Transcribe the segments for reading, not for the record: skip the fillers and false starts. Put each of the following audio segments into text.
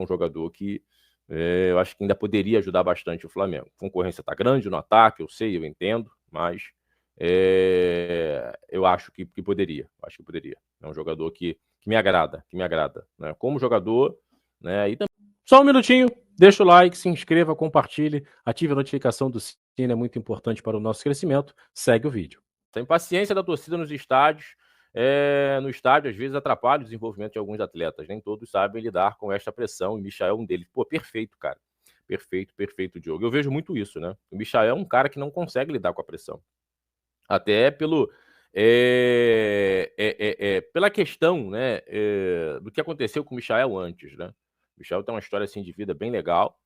um jogador que eu acho que ainda poderia ajudar bastante o Flamengo. A concorrência está grande no ataque, eu sei, eu entendo, mas eu acho que poderia. Acho que poderia. É um jogador que me agrada, né? Como jogador, né? E também... Só um minutinho, deixa o like, se inscreva, compartilhe, ative a notificação do sino, é muito importante para o nosso crescimento. Segue o vídeo. A impaciência da torcida nos estádios, no estádio, às vezes, atrapalha o desenvolvimento de alguns atletas. Nem todos sabem lidar com esta pressão, e o Michael é um deles. Pô, perfeito, cara. Perfeito, Diogo. Eu vejo muito isso, né? O Michael é um cara que não consegue lidar com a pressão. Até pela questão, né, do que aconteceu com o Michael antes, né? O Michael tem uma história assim de vida bem legal,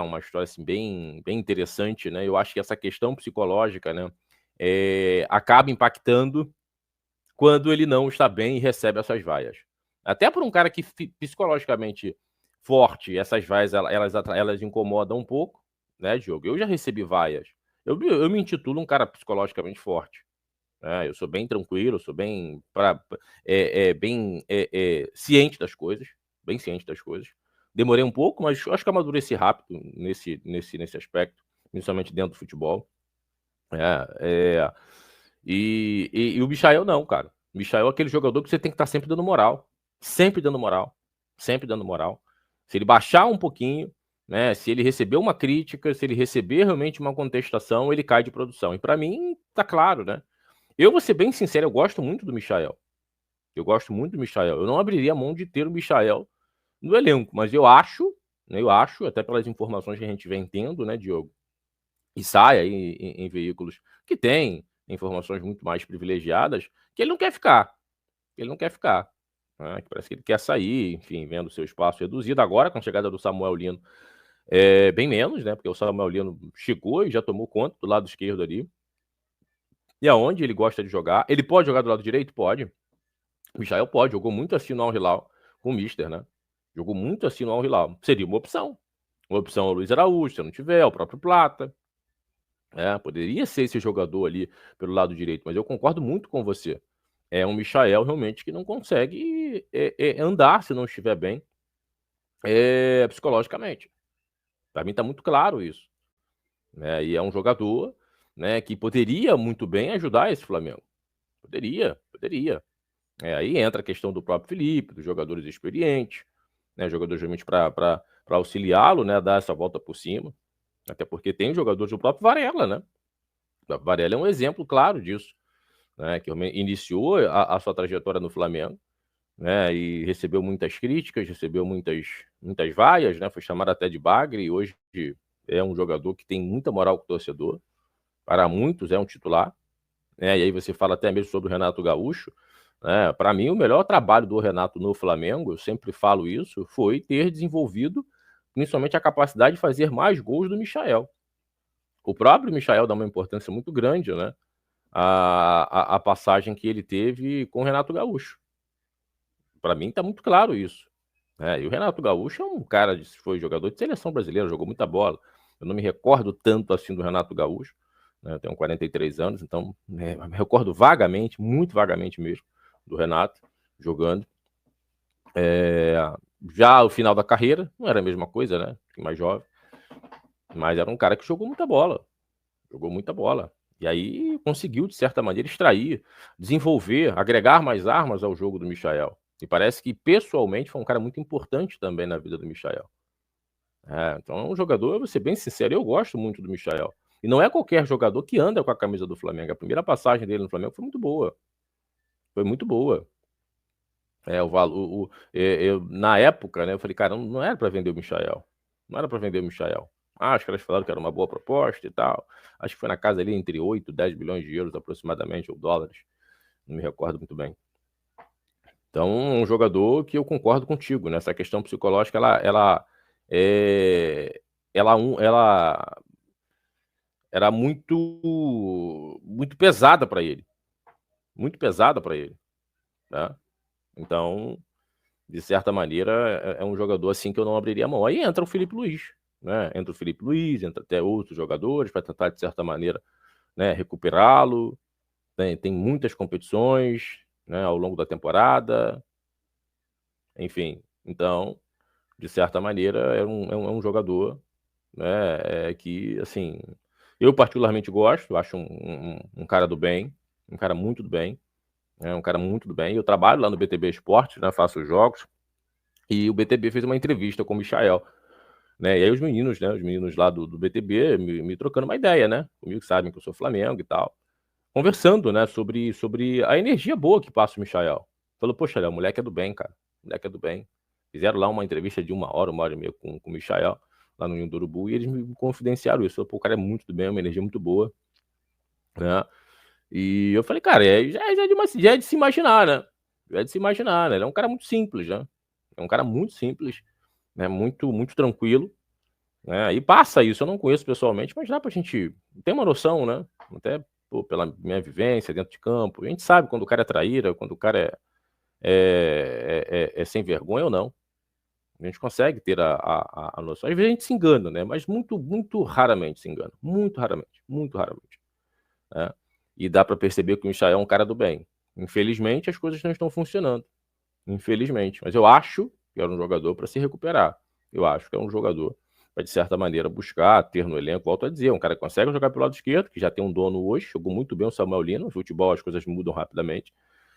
uma história assim bem interessante, né? Eu acho que essa questão psicológica, né, acaba impactando quando ele não está bem e recebe essas vaias. Até por um cara que psicologicamente forte, essas vaias elas incomodam um pouco, né, Diogo? Eu já recebi vaias. Eu me intitulo um cara psicologicamente forte. Eu sou bem tranquilo, sou bem, ciente das coisas, bem ciente das coisas. Demorei um pouco, mas acho que amadureci rápido nesse aspecto, principalmente dentro do futebol. E o Michael não, cara. O Michael é aquele jogador que você tem que estar sempre dando moral. Sempre dando moral. Sempre dando moral. Se ele baixar um pouquinho, né? Se ele receber uma crítica, se ele receber realmente uma contestação, ele cai de produção. E para mim, tá claro, né? Eu vou ser bem sincero, eu gosto muito do Michael. Eu gosto muito do Michael. Eu não abriria mão de ter o Michael no elenco, mas eu acho, até pelas informações que a gente vem tendo, né, Diogo? E sai aí em veículos que têm informações muito mais privilegiadas, que ele não quer ficar. Ele não quer ficar. Né? Que parece que ele quer sair, enfim, vendo seu espaço reduzido. Agora, com a chegada do Samuel Lino, bem menos, né? Porque o Samuel Lino chegou e já tomou conta do lado esquerdo ali. E aonde ele gosta de jogar. Ele pode jogar do lado direito? Pode. O Michael pode. Jogou muito assim no Al Hilal com o Mister, né? Jogou muito assim no Al Hilal. Seria uma opção. Uma opção é o Luiz Araújo, se não tiver, o próprio Plata. Poderia ser esse jogador ali pelo lado direito, mas eu concordo muito com você. É um Michael realmente que não consegue andar se não estiver bem psicologicamente. Para mim tá muito claro isso. Né? E é um jogador, né, que poderia muito bem ajudar esse Flamengo. Poderia. Aí entra a questão do próprio Felipe, dos jogadores experientes, né, jogadores realmente para auxiliá-lo, né, a dar essa volta por cima. Até porque tem jogadores do próprio Varela, né? O Varela é um exemplo claro disso, né, que iniciou a sua trajetória no Flamengo, né, e recebeu muitas críticas, recebeu muitas vaias, né, foi chamado até de bagre, e hoje é um jogador que tem muita moral com o torcedor, para muitos é um titular, né, e aí você fala até mesmo sobre o Renato Gaúcho, né, para mim o melhor trabalho do Renato no Flamengo, eu sempre falo isso, foi ter desenvolvido principalmente a capacidade de fazer mais gols do Michael. O próprio Michael dá uma importância muito grande, né, a passagem que ele teve com o Renato Gaúcho. Para mim tá muito claro isso. E o Renato Gaúcho é um cara, foi jogador de seleção brasileira, jogou muita bola. Eu não me recordo tanto assim do Renato Gaúcho, né? Eu tenho 43 anos, então me recordo vagamente, muito vagamente mesmo, do Renato jogando. Já o final da carreira, não era a mesma coisa, né? Mais jovem, mas era um cara que jogou muita bola. Jogou muita bola. E aí conseguiu, de certa maneira, extrair, desenvolver, agregar mais armas ao jogo do Michael. E parece que, pessoalmente, foi um cara muito importante também na vida do Michael. Então é um jogador, eu vou ser bem sincero, eu gosto muito do Michael. E não é qualquer jogador que anda com a camisa do Flamengo. A primeira passagem dele no Flamengo foi muito boa. Foi muito boa. Na época, né, eu falei, cara, não era para vender o Michael. Não era para vender o Michael. Os caras falaram que era uma boa proposta e tal. Acho que foi na casa ali entre 8 e 10 bilhões de euros aproximadamente, ou dólares. Não me recordo muito bem. Então, um jogador que eu concordo contigo, né? Essa questão psicológica, ela era muito pesada para ele. Muito pesada para ele. Né? Então, de certa maneira, é um jogador assim que eu não abriria a mão. Aí entra o Felipe Luiz, né? Entra o Felipe Luiz, entra até outros jogadores para tentar, de certa maneira, né, recuperá-lo. Tem muitas competições, né, ao longo da temporada. Enfim, então, de certa maneira, é um jogador, né, que, assim, eu particularmente gosto, acho um cara do bem, um cara muito do bem, né, um cara muito do bem. Eu trabalho lá no BTB Esportes, né, faço os jogos, e o BTB fez uma entrevista com o Michael, né, e aí os meninos lá do BTB me trocando uma ideia, né, comigo, que sabem que eu sou Flamengo e tal, conversando, né, sobre a energia boa que passa o Michael. Falou: "Poxa, Léo, o moleque é do bem, cara, o moleque é do bem". Fizeram lá uma entrevista de 1 hora e meia com o Michael, lá no Ninho do Urubu, e eles me confidenciaram isso. Falou: "Pô, o cara é muito do bem, uma energia muito boa", né. E eu falei: "Cara, já é de se imaginar, né, já é de se imaginar, né". Ele é um cara muito simples, né, é um cara muito simples, né, muito tranquilo, né, e passa isso. Eu não conheço pessoalmente, mas dá pra gente ter uma noção, né, até, pô, pela minha vivência dentro de campo, a gente sabe quando o cara é traíra, quando o cara é sem vergonha ou não. A gente consegue ter a noção. Às vezes a gente se engana, né, mas muito raramente se engana, muito raramente, né. E dá pra perceber que o Michael é um cara do bem. Infelizmente as coisas não estão funcionando, infelizmente, mas eu acho que era um jogador pra se recuperar. Eu acho que é um jogador pra, de certa maneira, buscar ter no elenco, volto a dizer, um cara que consegue jogar pelo lado esquerdo, que já tem um dono hoje, jogou muito bem o Samuel Lino, no futebol as coisas mudam rapidamente,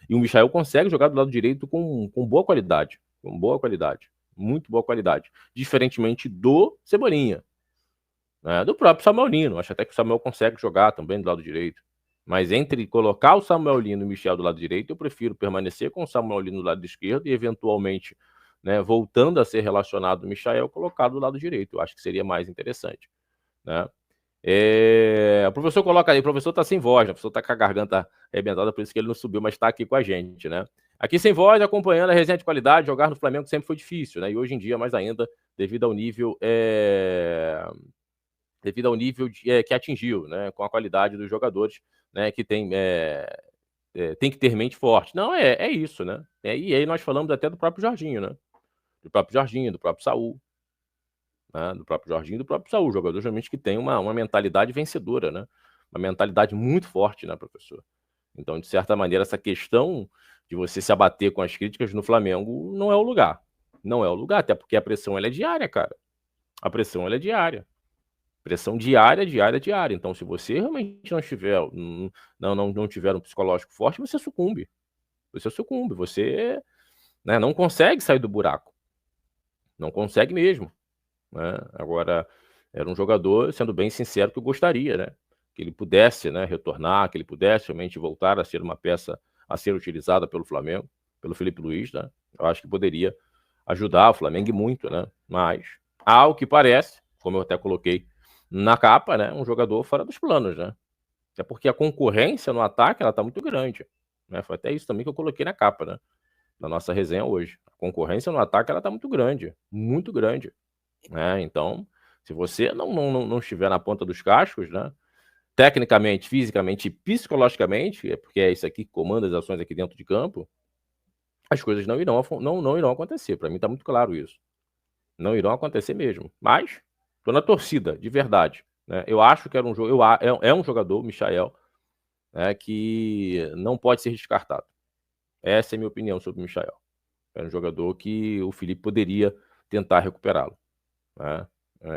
e o Michael consegue jogar do lado direito com boa qualidade, muito boa qualidade, diferentemente do Cebolinha, né, do próprio Samuel Lino. Acho até que o Samuel consegue jogar também do lado direito, mas entre colocar o Samuel Lino e o Michel do lado direito, eu prefiro permanecer com o Samuel Lino do lado esquerdo e, eventualmente, né, voltando a ser relacionado o Michael, colocado do lado direito. Eu acho que seria mais interessante, né. O professor coloca aí, o professor tá sem voz, né, o professor tá com a garganta arrebentada, por isso que ele não subiu, mas tá aqui com a gente, né. Aqui sem voz, acompanhando a resenha de qualidade. Jogar no Flamengo sempre foi difícil, né, e hoje em dia mais ainda, devido ao nível, que atingiu, né, com a qualidade dos jogadores, né, que tem que ter mente forte. Não, é isso, né. E aí nós falamos até do próprio Jorginho, né, do próprio Jorginho, do próprio Saúl, né, do próprio Jorginho e do próprio Saúl, jogadores realmente que têm uma mentalidade vencedora, né, uma mentalidade muito forte, né, professor. Então, de certa maneira, essa questão de você se abater com as críticas no Flamengo não é o lugar. Não é o lugar, até porque a pressão ela é diária, cara. A pressão ela é diária. Pressão diária, diária, diária. Então, se você realmente não tiver um psicológico forte, você sucumbe. Você sucumbe, você, né, não consegue sair do buraco. Não consegue mesmo, né. Agora, era um jogador, sendo bem sincero, que eu gostaria, né, que ele pudesse, né, retornar, que ele pudesse realmente voltar a ser uma peça a ser utilizada pelo Flamengo, pelo Felipe Luiz, né. Eu acho que poderia ajudar o Flamengo e muito, né. Mas, ao que parece, como eu até coloquei na capa, né, um jogador fora dos planos, né. Até porque a concorrência no ataque, ela tá muito grande, né. Foi até isso também que eu coloquei na capa, né, da nossa resenha hoje. A concorrência no ataque, ela tá muito grande, né. Então, se você não estiver na ponta dos cascos, né, tecnicamente, fisicamente e psicologicamente, é porque é isso aqui que comanda as ações aqui dentro de campo, as coisas não irão acontecer. Pra mim tá muito claro isso. Não irão acontecer mesmo. Mas tô na torcida, de verdade, né. Eu acho que era um jo eu a é um jogador, o Michael, né, que não pode ser descartado. Essa é a minha opinião sobre o Michael. É um jogador que o Felipe poderia tentar recuperá-lo, né.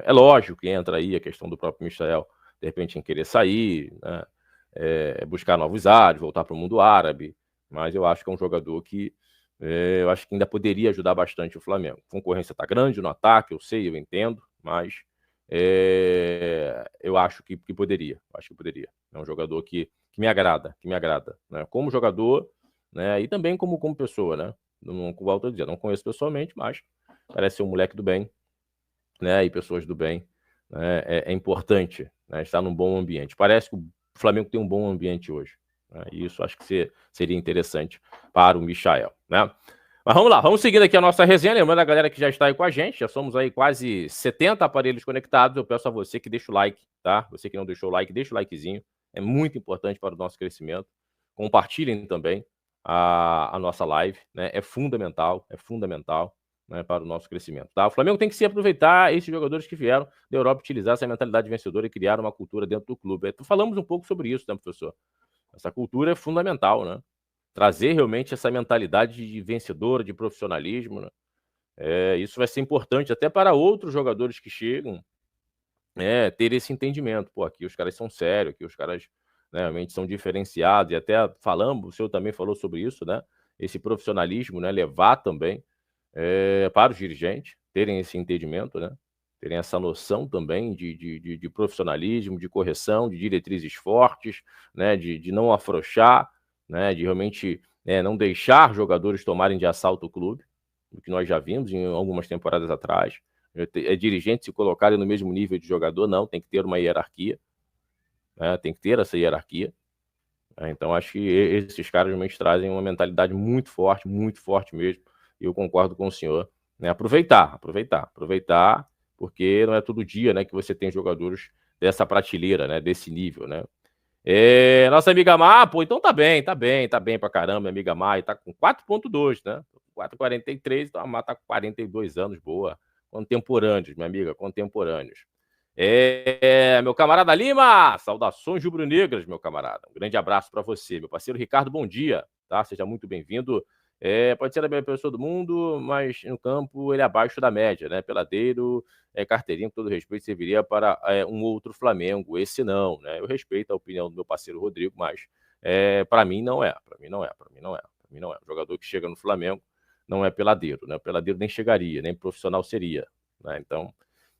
É lógico que entra aí a questão do próprio Michael, de repente, em querer sair, né, buscar novos ares, voltar para o mundo árabe, mas eu acho que é um jogador que, eu acho que ainda poderia ajudar bastante o Flamengo. A concorrência tá grande no ataque, eu sei, eu entendo, mas, eu acho que poderia, acho que poderia. É um jogador que me agrada, né, como jogador, né, e também como pessoa, né. Não, volto a dizer, não conheço pessoalmente, mas parece ser um moleque do bem, né, e pessoas do bem, né, é importante, né, estar num bom ambiente. Parece que o Flamengo tem um bom ambiente hoje, né, e isso acho que seria interessante para o Michael, né. Mas vamos lá, vamos seguindo aqui a nossa resenha, lembrando a galera que já está aí com a gente, já somos aí quase 70 aparelhos conectados. Eu peço a você que deixa o like, tá, você que não deixou o like, deixa o likezinho, é muito importante para o nosso crescimento. Compartilhem também a nossa live, né, é fundamental, né, para o nosso crescimento, tá. O Flamengo tem que se aproveitar esses jogadores que vieram da Europa, utilizar essa mentalidade vencedora e criar uma cultura dentro do clube. Falamos um pouco sobre isso, né, professor. Essa cultura é fundamental, né. Trazer realmente essa mentalidade de vencedora, de profissionalismo, né. Isso vai ser importante até para outros jogadores que chegam, ter esse entendimento. Pô, aqui os caras são sérios, aqui os caras, né, realmente são diferenciados, e até falamos, o senhor também falou sobre isso, né, esse profissionalismo, né, levar também, para os dirigentes terem esse entendimento, né, terem essa noção também de profissionalismo, de correção, de diretrizes fortes, né, de não afrouxar, né, de realmente, não deixar jogadores tomarem de assalto o clube, o que nós já vimos em algumas temporadas atrás. Dirigentes se colocarem no mesmo nível de jogador, não, tem que ter uma hierarquia, né, tem que ter essa hierarquia. Então acho que esses caras realmente trazem uma mentalidade muito forte mesmo, e eu concordo com o senhor, né, aproveitar, porque não é todo dia, né, que você tem jogadores dessa prateleira, né, desse nível, né. Nossa amiga Mar, pô, então tá bem pra caramba, minha amiga Mar, e tá com 4,2, né, 4,43, então a Mar tá com 42 anos, boa. Contemporâneos, minha amiga, contemporâneos. Meu camarada Lima, saudações rubro-negras, meu camarada. Um grande abraço para você. Meu parceiro Ricardo, bom dia, tá? Seja muito bem-vindo. Pode ser a melhor pessoa do mundo, mas no campo ele é abaixo da média, né? Peladeiro, carteirinha, com todo respeito, serviria para um outro Flamengo. Esse não, né? Eu respeito a opinião do meu parceiro Rodrigo, mas para mim não é. Para mim não é. O jogador que chega no Flamengo não é peladeiro, né? O peladeiro nem chegaria, nem profissional seria, né? Então,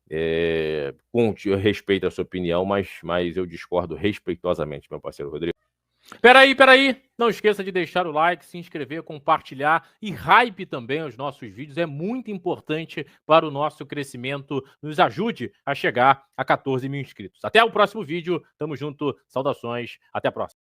eu respeito a sua opinião, mas eu discordo respeitosamente, meu parceiro Rodrigo. Peraí, não esqueça de deixar o like, se inscrever, compartilhar e hype também os nossos vídeos, é muito importante para o nosso crescimento, nos ajude a chegar a 14 mil inscritos. Até o próximo vídeo, tamo junto, saudações, até a próxima.